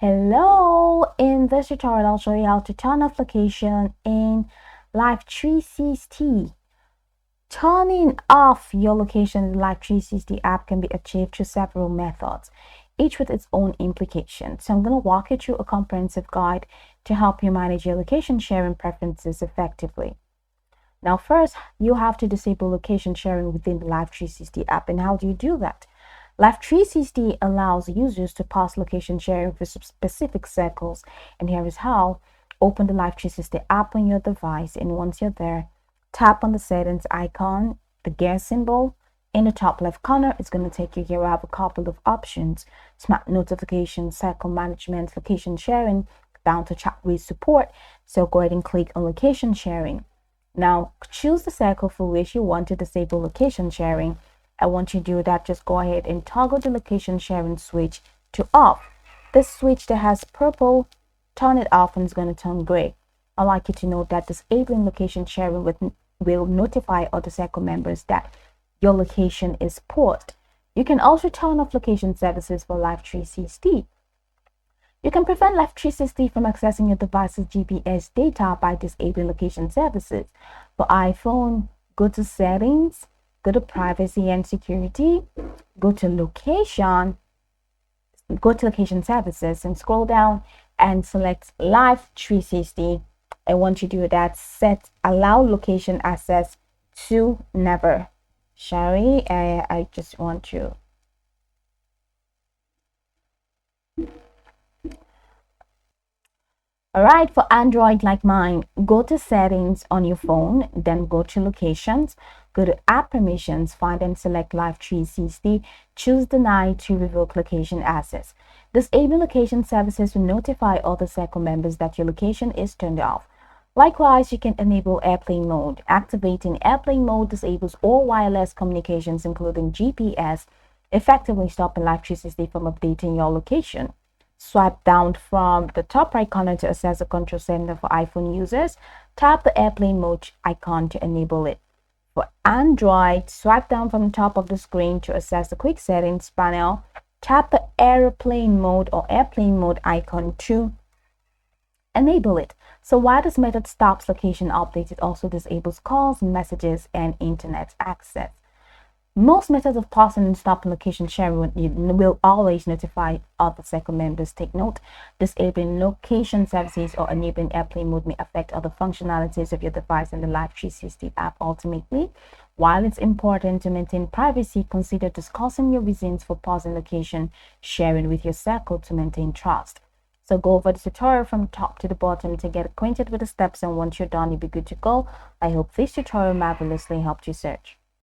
Hello, in this tutorial I'll show you how to turn off location in Life360. Turning off your location in the Life360 app can be achieved through several methods, each with its own implications. So I'm going to walk you through a comprehensive guide to help you manage your location sharing preferences effectively. Now first, you have to disable location sharing within the Life360 app. And how do you do that? Life360 allows users to pause location sharing for specific circles, and here is how. Open the Life360 app on your device, and once you're there, tap on the settings icon, the gear symbol. In the top left corner, it's going to take you here. We have a couple of options: smart notifications, circle management, location sharing, down to chat with support. So go ahead and click on location sharing. Now choose the circle for which you want to disable location sharing. And once you do that, just go ahead and toggle the location sharing switch to off. This switch that has purple, turn it off and it's going to turn gray. I'd like you to note that disabling location sharing will notify other circle members that your location is paused. You can also turn off location services for Life360. You can prevent Life360 from accessing your device's GPS data by disabling location services. For iPhone, go to Settings, go to Privacy and Security, go to Location Services, and scroll down and select Life360. And once you do that, set Allow Location Access to Never. Shari, I just want to. Alright, for Android like mine, go to Settings on your phone, then go to Locations, go to App Permissions, find and select Life360, choose Deny to revoke location access. Disable location services will notify other circle members that your location is turned off. Likewise, you can enable airplane mode. Activating airplane mode disables all wireless communications, including GPS, effectively stopping Life360 from updating your location. Swipe down from the top right corner to access the control center for iPhone users. Tap the airplane mode icon to enable it. For Android, swipe down from the top of the screen to access the quick settings panel. Tap the airplane mode or airplane mode icon to enable it. So while this method stops location updates, it also disables calls, messages, and internet access. Most methods of pausing and stopping location sharing will always notify other circle members. Take note, disabling location services or enabling airplane mode may affect other functionalities of your device and the Life360 app ultimately. While it's important to maintain privacy, consider discussing your reasons for pausing location sharing with your circle to maintain trust. So go over the tutorial from top to the bottom to get acquainted with the steps, and once you're done, you'll be good to go. I hope this tutorial marvelously helped you search.